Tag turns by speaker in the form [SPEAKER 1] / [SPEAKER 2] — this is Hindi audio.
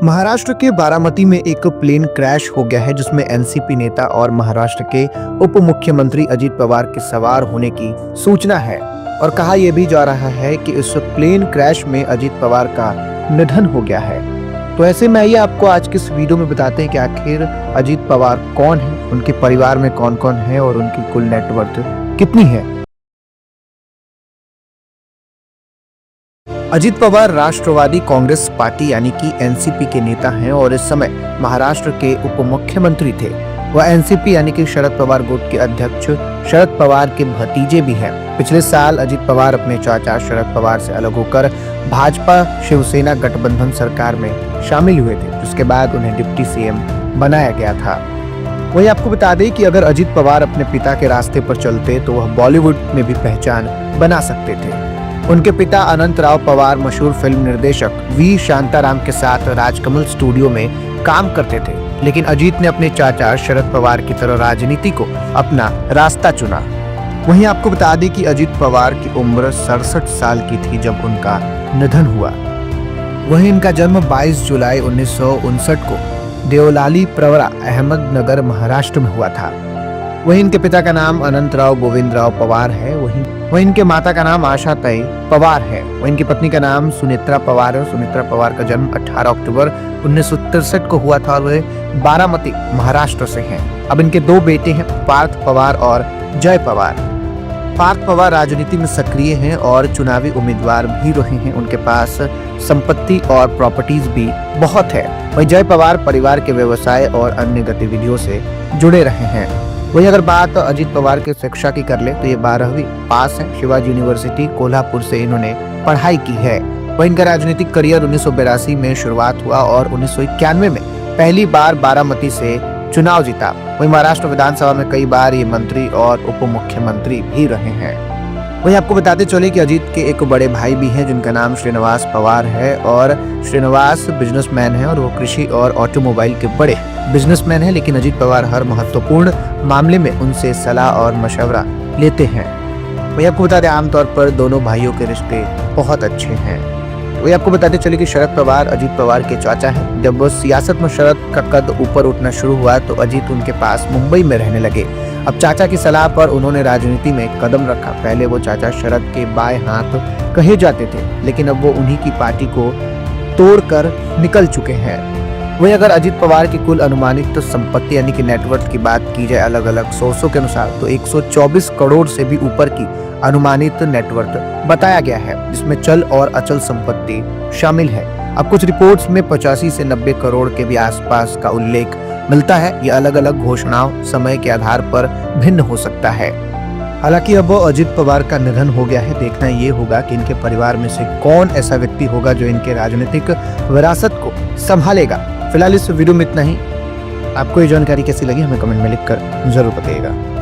[SPEAKER 1] महाराष्ट्र के बारामती में एक प्लेन क्रैश हो गया है जिसमें एनसीपी नेता और महाराष्ट्र के उप मुख्यमंत्री अजित पवार के सवार होने की सूचना है और कहा यह भी जा रहा है कि इस प्लेन क्रैश में अजित पवार का निधन हो गया है। तो ऐसे में आइए आपको आज के इस वीडियो में बताते हैं कि आखिर अजित पवार कौन है, उनके परिवार में कौन कौन है और उनकी कुल नेटवर्थ कितनी है। अजित पवार राष्ट्रवादी कांग्रेस पार्टी यानी कि एनसीपी के नेता हैं और इस समय महाराष्ट्र के उप मुख्यमंत्री थे। वह एनसीपी यानी कि शरद पवार गुट के अध्यक्ष शरद पवार के भतीजे भी हैं। पिछले साल अजित पवार अपने चाचा शरद पवार से अलग होकर भाजपा शिवसेना गठबंधन सरकार में शामिल हुए थे, जिसके बाद उन्हें डिप्टी सीएम बनाया गया था। वही आपको बता दें कि अगर अजित पवार अपने पिता के रास्ते पर चलते तो वह बॉलीवुड में भी पहचान बना सकते थे। उनके पिता अनंत राव पवार मशहूर फिल्म निर्देशक वी शांताराम के साथ राजकमल स्टूडियो में काम करते थे, लेकिन अजीत ने अपने चाचा शरद पवार की तरह राजनीति को अपना रास्ता चुना। वहीं आपको बता दें कि अजित पवार की उम्र 67 साल की थी जब उनका निधन हुआ। वहीं इनका जन्म 22 जुलाई 1959 को देवलाली प्रवरा अहमदनगर महाराष्ट्र में हुआ था। वहीं इनके पिता का नाम अनंत राव गोविंदराव पवार है। वहीं इनके माता का नाम आशा ताई पवार है। वहीं इनकी पत्नी का नाम सुनेत्रा पवार है। सुनेत्रा पवार का जन्म 18 अक्टूबर 1963 को हुआ था और वे बारामती महाराष्ट्र से हैं। अब इनके दो बेटे हैं, पार्थ पवार और जय पवार। पार्थ पवार राजनीति में सक्रिय हैं और चुनावी उम्मीदवार भी रहे हैं। उनके पास संपत्ति और प्रॉपर्टीज भी बहुत है। वहीं जय पवार परिवार के व्यवसाय और अन्य गतिविधियों से जुड़े रहे हैं। वही अगर बात अजित पवार के शिक्षा की कर ले तो ये 12वीं पास है। शिवाजी यूनिवर्सिटी कोल्हापुर से इन्होंने पढ़ाई की है। वही इनका राजनीतिक करियर 1982 में शुरुआत हुआ और 1991 में पहली बार बारामती से चुनाव जीता। वही महाराष्ट्र विधानसभा में कई बार ये मंत्री और उप मुख्यमंत्री भी रहे हैं। वही आपको बताते चले कि अजीत के एक बड़े भाई भी हैं जिनका नाम श्रीनिवास पवार है और श्रीनिवास बिजनेसमैन है और वो कृषि और ऑटोमोबाइल के बड़े बिजनेसमैन है, लेकिन अजित पवार हर महत्वपूर्ण मामले में उनसे सलाह और मशवरा लेते हैं। वही आपको बता दें आमतौर पर दोनों भाइयों के रिश्ते बहुत अच्छे हैं। वही आपको बताते चले कि शरद पवार अजित पवार के चाचा हैं। जब वो सियासत में शरद का कद ऊपर उठना शुरू हुआ तो अजित उनके पास मुंबई में रहने लगे। अब चाचा की सलाह पर उन्होंने राजनीति में कदम रखा। पहले वो चाचा शरद के बाएं हाथ कहे जाते थे, लेकिन अब वो उन्हीं की पार्टी को तोड़कर निकल चुके हैं। वही अगर अजित पवार की कुल अनुमानित संपत्ति यानी कि नेटवर्थ की बात की जाए अलग अलग सोर्सों के अनुसार तो 124 करोड़ से भी ऊपर की अनुमानित नेटवर्थ बताया गया है, जिसमें चल और अचल संपत्ति शामिल है। अब कुछ रिपोर्ट्स में 85 से 90 करोड़ के भी आसपास का उल्लेख मिलता है। ये अलग अलग घोषणाओं समय के आधार पर भिन्न हो सकता है। हालांकि अब अजित पवार का निधन हो गया है। देखना ये होगा कि इनके परिवार में से कौन ऐसा व्यक्ति होगा जो इनके राजनीतिक विरासत को संभालेगा। फिलहाल इस वीडियो में इतना ही। आपको ये जानकारी कैसी लगी हमें कमेंट में लिखकर जरूर बताइएगा।